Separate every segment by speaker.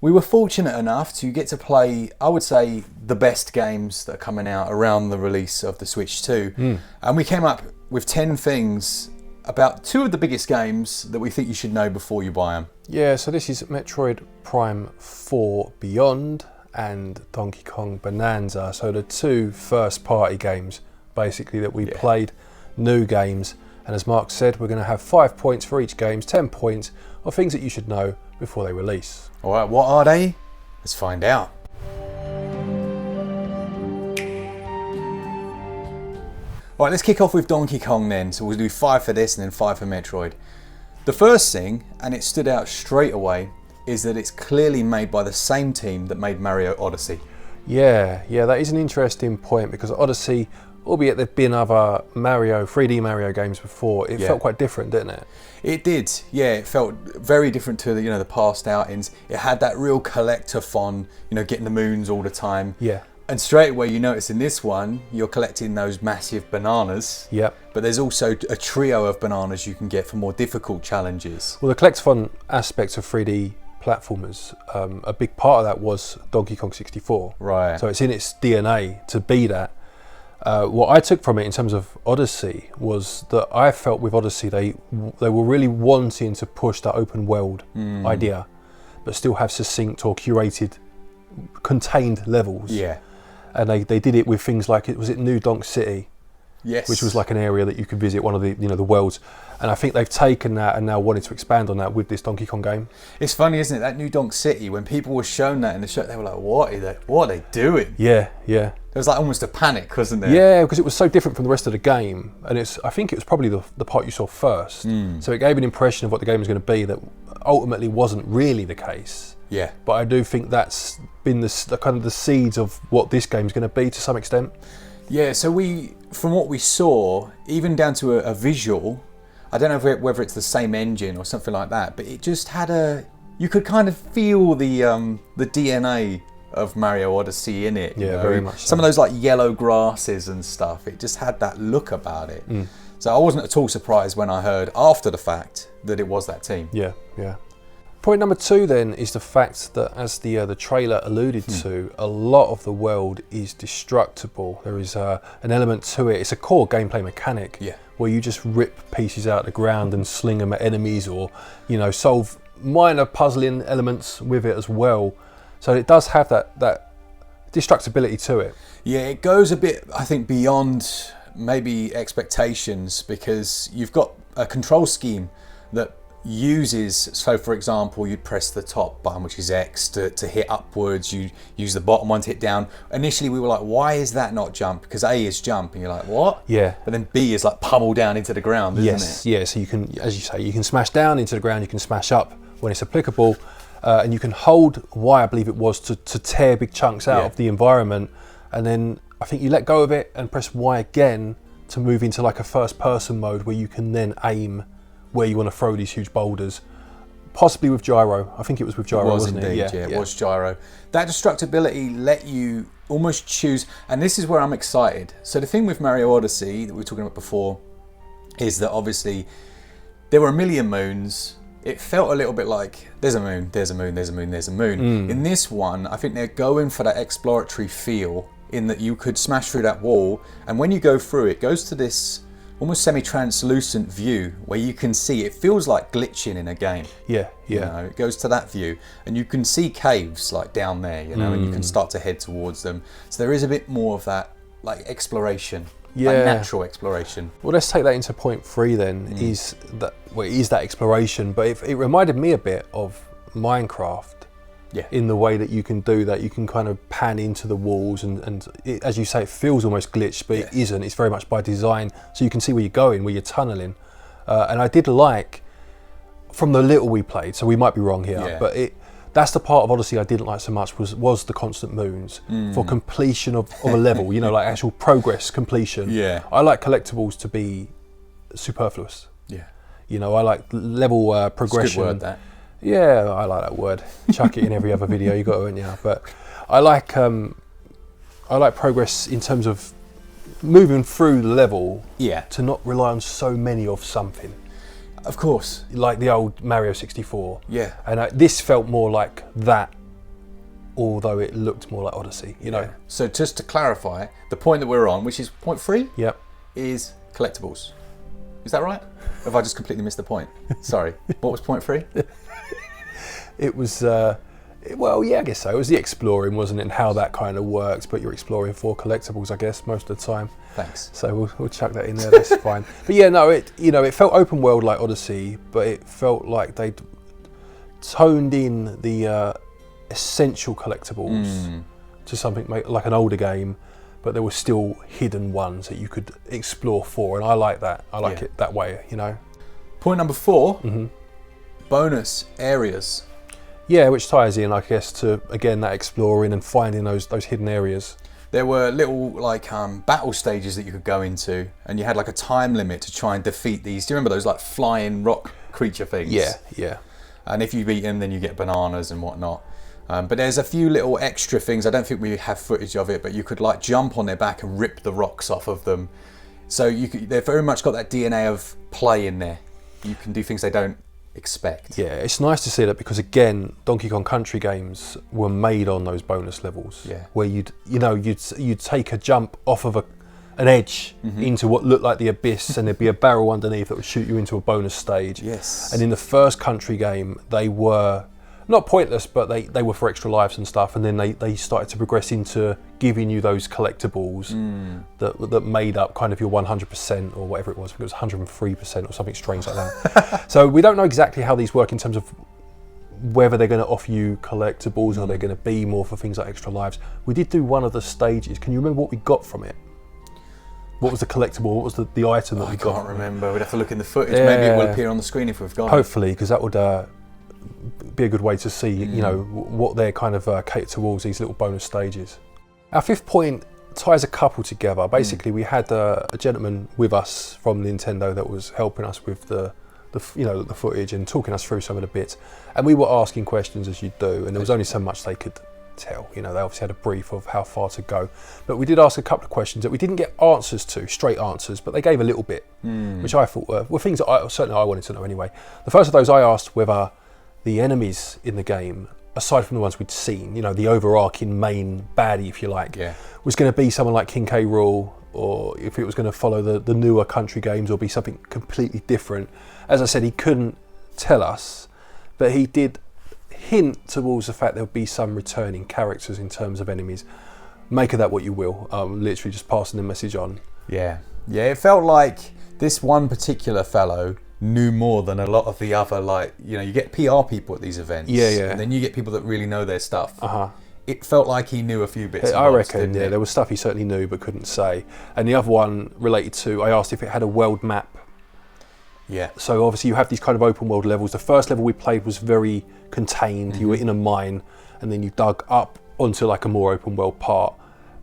Speaker 1: We were fortunate enough to get to play, I would say, the best games that are coming out around the release of the Switch 2. And we came up with 10 things about 2 of the biggest games that we think you should know before you buy them.
Speaker 2: Yeah, so this is Metroid Prime 4 Beyond and Donkey Kong Bonanza. So the 2 first-party games, basically, that we played, new games. And as Mark said, we're going to have 5 points for each game, 10 points of things that you should know before they release.
Speaker 1: All right, what are they? Let's find out. All right, let's kick off with Donkey Kong then. So we'll do 5 for this and then 5 for Metroid. The first thing, and it stood out straight away, is that it's clearly made by the same team that made Mario Odyssey.
Speaker 2: Yeah, that is an interesting point, because Odyssey, albeit there've been other 3D Mario games before, it felt quite different, didn't it?
Speaker 1: It did, yeah. It felt very different to the, the past outings. It had that real collector fun, getting the moons all the time.
Speaker 2: Yeah.
Speaker 1: And straight away you notice in this one, you're collecting those massive bananas.
Speaker 2: Yep.
Speaker 1: But there's also a trio of bananas you can get for more difficult challenges.
Speaker 2: Well, the collectathon aspects of 3D platformers, a big part of that was Donkey Kong 64.
Speaker 1: Right.
Speaker 2: So it's in its DNA to be that. What I took from it in terms of Odyssey was that I felt with Odyssey they were really wanting to push that open world idea, but still have succinct or curated, contained levels.
Speaker 1: Yeah.
Speaker 2: And they did it with things like, was it New Donk City?
Speaker 1: Yes.
Speaker 2: Which was like an area that you could visit, one of the the worlds. And I think they've taken that and now wanted to expand on that with this Donkey Kong game.
Speaker 1: It's funny, isn't it? That New Donk City, when people were shown that in the show, they were like, what are they doing?
Speaker 2: Yeah.
Speaker 1: There was like almost a panic, wasn't there?
Speaker 2: Yeah, because it was so different from the rest of the game. And I think it was probably the part you saw first. So it gave an impression of what the game was going to be that ultimately wasn't really the case.
Speaker 1: Yeah.
Speaker 2: But I do think that's been the kind of the seeds of what this game's going to be to some extent.
Speaker 1: Yeah, so from what we saw, even down to a visual, I don't know whether it's the same engine or something like that, but it just had you could kind of feel the DNA of Mario Odyssey in it.
Speaker 2: Yeah, very much so.
Speaker 1: Some of those like yellow grasses and stuff, it just had that look about it. So I wasn't at all surprised when I heard after the fact that it was that team.
Speaker 2: Yeah. Point number 2 then is the fact that, as the trailer alluded to, a lot of the world is destructible. There is an element to it. It's a core gameplay mechanic where you just rip pieces out of the ground and sling them at enemies, or solve minor puzzling elements with it as well. So it does have that destructibility to it. Yeah,
Speaker 1: it goes a bit, I think, beyond maybe expectations, because you've got a control scheme that uses, so for example, you'd press the top button, which is X, to hit upwards. You use the bottom one to hit down. Initially we were like, why is that not jump? Because A is jump, and you're like, what?
Speaker 2: Yeah.
Speaker 1: But then B is like pummel down into the ground, isn't it?
Speaker 2: Yeah, so you can, as you say, you can smash down into the ground, you can smash up when it's applicable, and you can hold Y, I believe it was, to tear big chunks out of the environment, and then I think you let go of it and press Y again to move into like a first person mode where you can then aim where you want to throw these huge boulders, possibly with gyro. I think it was with gyro, wasn't it?
Speaker 1: Yeah, it was gyro. That destructibility let you almost choose, and this is where I'm excited. So the thing with Mario Odyssey that we were talking about before is that obviously there were a million moons. It felt a little bit like there's a moon, there's a moon, there's a moon, there's a moon. In this one, I think they're going for that exploratory feel, in that you could smash through that wall, and when you go through, it goes to this almost semi-translucent view where you can see, it feels like glitching in a game.
Speaker 2: Yeah.
Speaker 1: It goes to that view, and you can see caves like down there, and you can start to head towards them. So there is a bit more of that like exploration, like natural exploration.
Speaker 2: Well, let's take that into point 3 then. Is that exploration, but it reminded me a bit of Minecraft. Yeah. In the way that you can do that, you can kind of pan into the walls, and it, as you say, it feels almost glitched, but it isn't. It's very much by design, so you can see where you're going, where you're tunneling. And I did like, from the little we played, so we might be wrong here, but that's the part of Odyssey I didn't like so much, was the constant moons for completion of a level, like actual progress completion. Yeah. I like collectibles to be superfluous. Yeah. I like level progression.
Speaker 1: It's a good word, that.
Speaker 2: Yeah, I like that word. Chuck it in every other video you got, won't you? But I like progress in terms of moving through the level. Yeah. To not rely on so many of something.
Speaker 1: Of course.
Speaker 2: Like the old Mario 64.
Speaker 1: Yeah.
Speaker 2: And this felt more like that although it looked more like Odyssey, you know.
Speaker 1: So just to clarify, the point that we're on, which is point 3,
Speaker 2: Yep.
Speaker 1: is collectibles. Is that right? Or have I just completely missed the point? Sorry. What was point 3?
Speaker 2: It was, well, yeah, I guess so. It was the exploring, wasn't it, and how that kind of works, but you're exploring for collectibles, I guess, most of the time.
Speaker 1: Thanks.
Speaker 2: So we'll chuck that in there, that's fine. But yeah, no, it felt open world like Odyssey, but it felt like they'd toned in the essential collectibles to something like an older game, but there were still hidden ones that you could explore for, and I like that. I like it that way, you know.
Speaker 1: Point number 4, bonus areas.
Speaker 2: Yeah, which ties in, I guess, to, again, that exploring and finding those hidden areas.
Speaker 1: There were little like battle stages that you could go into, and you had like a time limit to try and defeat these. Do you remember those like flying rock creature things?
Speaker 2: Yeah, yeah.
Speaker 1: And if you beat them, then you get bananas and whatnot. But there's a few little extra things. I don't think we have footage of it, but you could like jump on their back and rip the rocks off of them. So they've very much got that DNA of play in there. You can do things they don't expect.
Speaker 2: Yeah, it's nice to see that, because again, Donkey Kong Country games were made on those bonus levels.
Speaker 1: Yeah.
Speaker 2: Where you'd take a jump off of an edge into what looked like the abyss, and there'd be a barrel underneath that would shoot you into a bonus stage.
Speaker 1: Yes.
Speaker 2: And in the first Country game, they were not pointless, but they were for extra lives and stuff, and then they started to progress into giving you those collectibles that made up kind of your 100% or whatever it was. I think it was 103% or something strange like that. So we don't know exactly how these work in terms of whether they're going to offer you collectibles or they're going to be more for things like extra lives. We did do one of the stages. Can you remember what we got from it? What was the collectible? What was the item that we got?
Speaker 1: I can't remember. We'd have to look in the footage. Yeah. Maybe it will appear on the screen if we've got it.
Speaker 2: Hopefully, because that would be a good way to see, you know, what they're kind of catered towards, these little bonus stages. Our 5th point ties a couple together. Basically, we had a gentleman with us from Nintendo that was helping us with the footage and talking us through some of the bits, and we were asking questions as you do, and there was only so much they could tell. You know, they obviously had a brief of how far to go, but we did ask a couple of questions that we didn't get answers to, straight answers, but they gave a little bit, which I thought were things that I wanted to know anyway. The first of those, I asked whether the enemies in the game, aside from the ones we'd seen, you know, the overarching main baddie, if you like, was going to be someone like King K. Rool, or if it was going to follow the newer Country games or be something completely different. As I said, he couldn't tell us, but he did hint towards the fact there would be some returning characters in terms of enemies. Make of that what you will. Literally just passing the message on.
Speaker 1: Yeah, it felt like this one particular fellow knew more than a lot of the other, like, you know, you get PR people at these events, and then you get people that really know their stuff. It felt like he knew a few bits.
Speaker 2: I reckon, there was stuff he certainly knew but couldn't say. And the other one related to, I asked if it had a world map.
Speaker 1: Yeah.
Speaker 2: So obviously you have these kind of open world levels. The first level we played was very contained. You were in a mine, and then you dug up onto like a more open world part.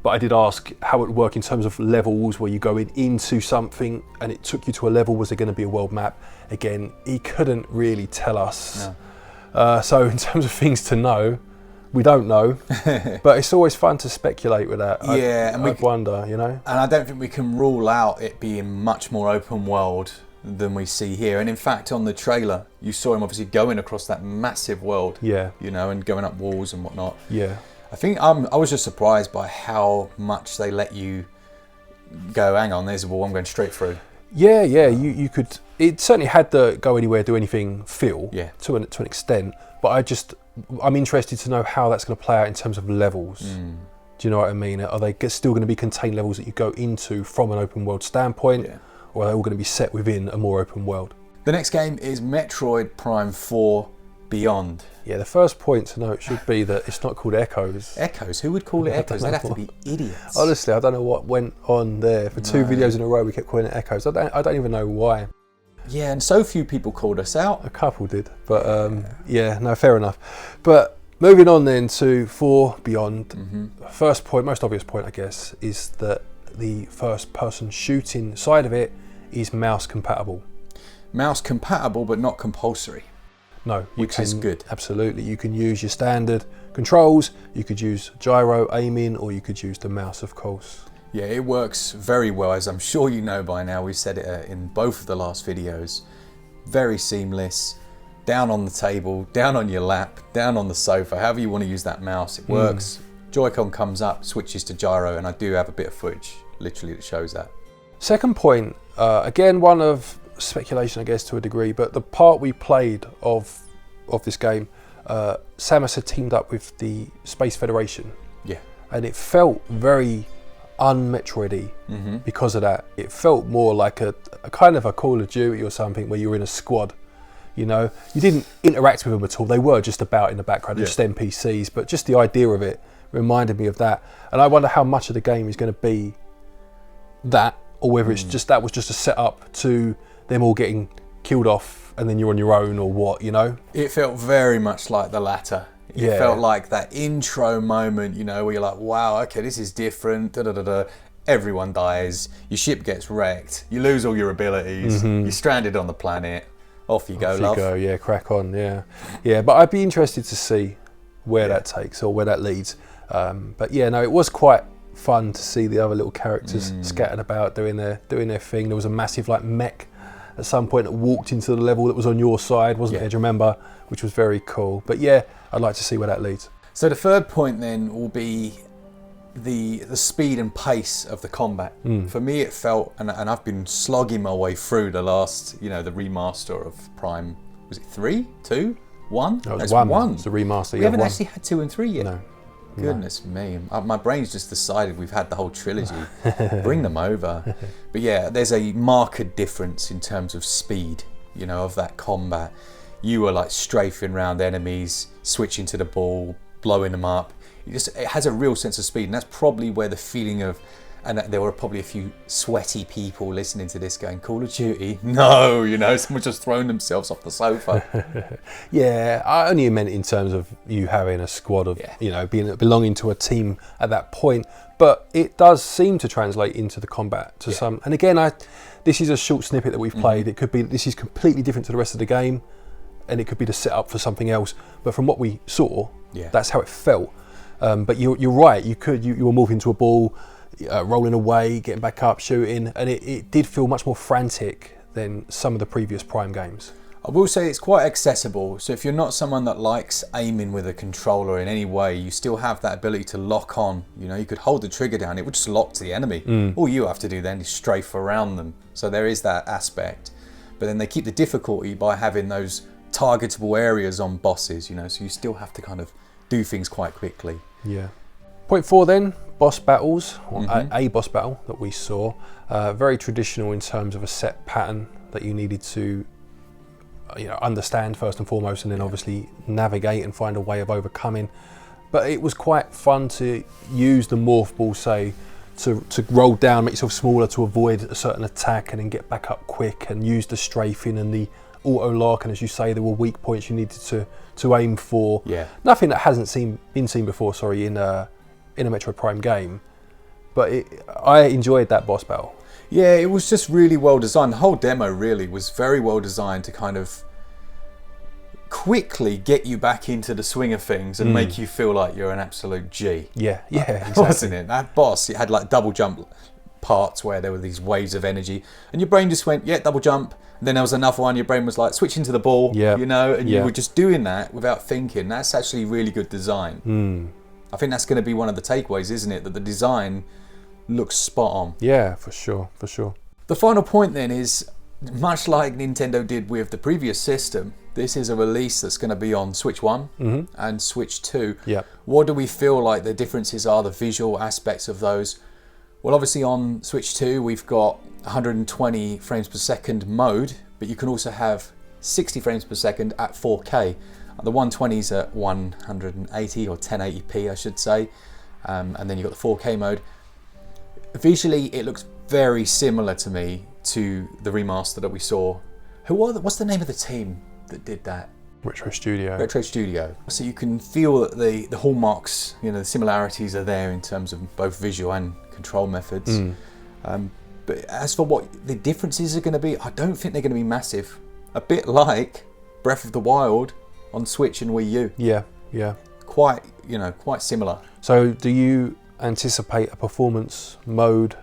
Speaker 2: But I did ask how it would work in terms of levels, where you go into something and it took you to a level. Was there going to be a world map? Again, he couldn't really tell us. No. So in terms of things to know, we don't know. But it's always fun to speculate with that.
Speaker 1: Yeah,
Speaker 2: I'd wonder, you know.
Speaker 1: And I don't think we can rule out it being much more open world than we see here. And in fact, on the trailer, you saw him obviously going across that massive world. Yeah. You know, and going up walls and whatnot.
Speaker 2: Yeah.
Speaker 1: I think I was just surprised by how much they let you go, hang on, there's a wall, I'm going straight through.
Speaker 2: Yeah, you could, it certainly had the go anywhere, do anything feel, to an extent, but I'm interested to know how that's going to play out in terms of levels. Do you know what I mean? Are they still going to be contained levels that you go into from an open world standpoint, or are they all going to be set within a more open world?
Speaker 1: The next game is Metroid Prime 4 Beyond.
Speaker 2: Yeah, the first point to note should be that it's not called Echoes.
Speaker 1: Echoes? Who would call it Echoes? They'd have to be idiots.
Speaker 2: Honestly, I don't know what went on there. For 2 videos in a row, we kept calling it Echoes. I don't even know why.
Speaker 1: Yeah, and so few people called us out.
Speaker 2: A couple did, but no, fair enough. But moving on then to 4 Beyond. First point, most obvious point, I guess, is that the first-person shooting side of it is mouse compatible.
Speaker 1: Mouse compatible, but not compulsory.
Speaker 2: No,
Speaker 1: which is good.
Speaker 2: Absolutely. You can use your standard controls, you could use gyro aiming, or you could use the mouse, of course.
Speaker 1: Yeah, it works very well, as I'm sure you know by now. We've said it in both of the last videos. Very seamless, down on the table, down on your lap, down on the sofa, however you want to use that mouse, it works. Joy-Con comes up, switches to gyro, and I do have a bit of footage, literally, that shows that.
Speaker 2: Second point, again, one of speculation, I guess, to a degree, but the part we played of this game, Samus had teamed up with the Space Federation.
Speaker 1: Yeah.
Speaker 2: And it felt very un-Metroid-y because of that. It felt more like a kind of a Call of Duty or something where you were in a squad. You know, you didn't interact with them at all. They were just about in the background, just NPCs, but just the idea of it reminded me of that. And I wonder how much of the game is going to be that, or whether it's just that was just a setup to them all getting killed off and then you're on your own, or what, you know?
Speaker 1: It felt very much like the latter. It felt like that intro moment, you know, where you're like, wow, okay, this is different, da-da-da-da. Everyone dies, your ship gets wrecked, you lose all your abilities, you're stranded on the planet, off you go, love.
Speaker 2: Yeah, crack on, yeah. But I'd be interested to see where that takes, or where that leads. But yeah, no, it was quite fun to see the other little characters scattered about doing their thing. There was a massive like mech at some point that walked into the level that was on your side, wasn't there? Do you remember? Which was very cool. But yeah, I'd like to see where that leads.
Speaker 1: So the third point then will be the speed and pace of the combat. For me, it felt, and I've been slogging my way through the last, you know, the remaster of Prime. Was it 3, 2, 1?
Speaker 2: No, it was 1. It's a remaster.
Speaker 1: We haven't actually had 2 and 3 yet.
Speaker 2: No.
Speaker 1: Goodness me, my brain's just decided we've had the whole trilogy. Bring them over. But yeah, there's a marked difference in terms of speed, you know, of that combat. You were like strafing around enemies, switching to the ball, blowing them up. It has a real sense of speed, and that's probably where the feeling of, and there were probably a few sweaty people listening to this going, Call of Duty? No, you know, someone's just thrown themselves off the sofa.
Speaker 2: Yeah, I only meant in terms of you having a squad of, you know, belonging to a team at that point. But it does seem to translate into the combat to some. And again, this is a short snippet that we've played. It could be, this is completely different to the rest of the game, and it could be the setup for something else. But from what we saw, that's how it felt. But you're right, you were moving to a ball, rolling away, getting back up, shooting, and it did feel much more frantic than some of the previous Prime games.
Speaker 1: I will say it's quite accessible, so if you're not someone that likes aiming with a controller in any way, you still have that ability to lock on. You know, you could hold the trigger down, it would just lock to the enemy. All you have to do then is strafe around them. So there is that aspect. But then they keep the difficulty by having those targetable areas on bosses, you know, so you still have to kind of do things quite quickly.
Speaker 2: Yeah. Point 4 then, boss battles, or a boss battle that we saw. Very traditional in terms of a set pattern that you needed to understand first and foremost, and then obviously navigate and find a way of overcoming. But it was quite fun to use the morph ball, say, to roll down, make yourself smaller to avoid a certain attack, and then get back up quick, and use the strafing and the auto lock, and as you say, there were weak points you needed to aim for. Nothing that hasn't been seen before, in a Metroid Prime game, but I enjoyed that boss battle.
Speaker 1: Yeah, it was just really well designed. The whole demo really was very well designed to kind of quickly get you back into the swing of things and make you feel like you're an absolute G.
Speaker 2: Yeah, exactly.
Speaker 1: Wasn't it? That boss, it had like double jump parts where there were these waves of energy, and your brain just went, double jump. And then there was another one, your brain was like, switching to the ball, you know, and you were just doing that without thinking. That's actually really good design. I think that's going to be one of the takeaways, isn't it? That the design looks spot on.
Speaker 2: Yeah, for sure.
Speaker 1: The final point then is, much like Nintendo did with the previous system, this is a release that's going to be on Switch 1 and Switch 2. What do we feel like the differences are, the visual aspects of those? Well, obviously on Switch 2, we've got 120 frames per second mode, but you can also have 60 frames per second at 4K. The 120's at 180 or 1080p, I should say. And then you've got the 4K mode. Visually, it looks very similar to me to the remaster that we saw. What's the name of the team that did that?
Speaker 2: Retro Studio.
Speaker 1: So you can feel that the hallmarks, you know, the similarities are there in terms of both visual and control methods. But as for what the differences are going to be, I don't think they're going to be massive. A bit like Breath of the Wild on Switch and Wii U.
Speaker 2: Yeah.
Speaker 1: Quite similar.
Speaker 2: So do you anticipate a performance mode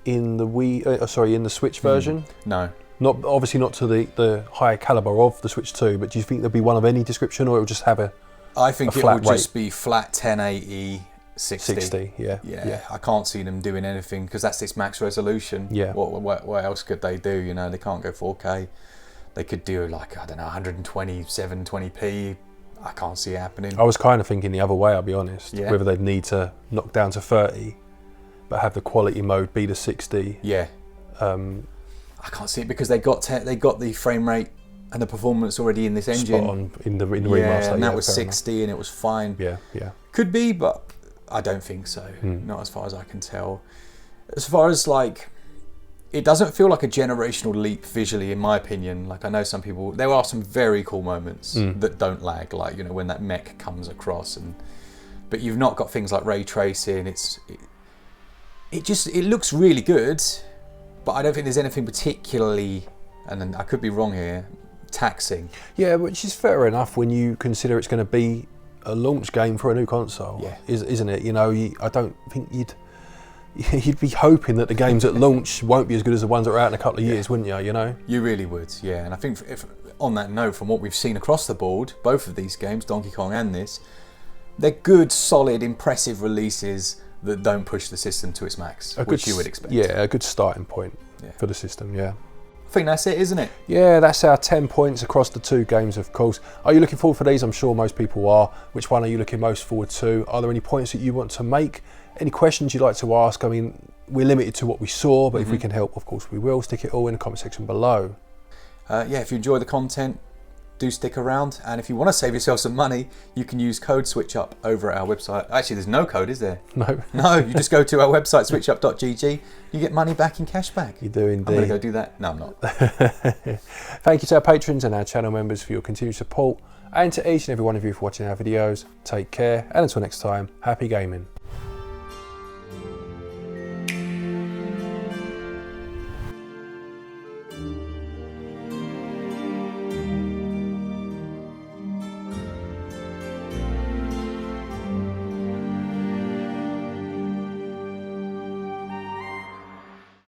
Speaker 2: in the in the Switch version?
Speaker 1: No.
Speaker 2: Not obviously not to the high caliber of the Switch 2, but do you think there'll be one of any description, or it'll just have a
Speaker 1: I think it
Speaker 2: flat
Speaker 1: will just
Speaker 2: rate?
Speaker 1: be flat 1080 60.
Speaker 2: 60, yeah.
Speaker 1: I can't see them doing anything because that's its max resolution.
Speaker 2: Yeah.
Speaker 1: What else could they do? You know, they can't go 4K. They could do like, I don't know, 120, 720p. I can't see it happening.
Speaker 2: I was kind of thinking the other way, I'll be honest.
Speaker 1: Yeah.
Speaker 2: Whether they'd need to knock down to 30, but have the quality mode be the 60.
Speaker 1: Yeah. I can't see it because they got the frame rate and the performance already in this engine.
Speaker 2: Spot on in the remaster.
Speaker 1: And that was 60 and it was fine.
Speaker 2: Yeah.
Speaker 1: Could be, but I don't think so. Not as far as I can tell. As far as like, it doesn't feel like a generational leap visually, in my opinion. Like, I know some people, there are some very cool moments that don't lag, like, you know, when that mech comes across, but you've not got things like ray tracing. It looks really good, but I don't think there's anything particularly, and then I could be wrong here, taxing.
Speaker 2: Yeah, which is fair enough when you consider it's going to be a launch game for a new console, isn't it? You know, I don't think you'd be hoping that the games at launch won't be as good as the ones that are out in a couple of years, wouldn't you? You know,
Speaker 1: you really would, yeah. And I think if on that note, from what we've seen across the board, both of these games, Donkey Kong and this, they're good, solid, impressive releases that don't push the system to its max, which you would expect.
Speaker 2: Yeah, a good starting point for the system. Yeah.
Speaker 1: I think that's it, isn't it?
Speaker 2: Yeah, that's our 10 points across the two games, of course. Are you looking forward for these? I'm sure most people are. Which one are you looking most forward to? Are there any points that you want to make? Any questions you'd like to ask? I mean, we're limited to what we saw, but if we can help, of course we will. Stick it all in the comment section below.
Speaker 1: If you enjoy the content, do stick around. And if you want to save yourself some money, you can use code SwitchUp over at our website. Actually, there's no code, is there? No, you just go to our website, switchup.gg. You get money back in cash back.
Speaker 2: You do indeed.
Speaker 1: I'm going to go do that. No, I'm not.
Speaker 2: Thank you to our patrons and our channel members for your continued support, and to each and every one of you for watching our videos. Take care, and until next time, happy gaming.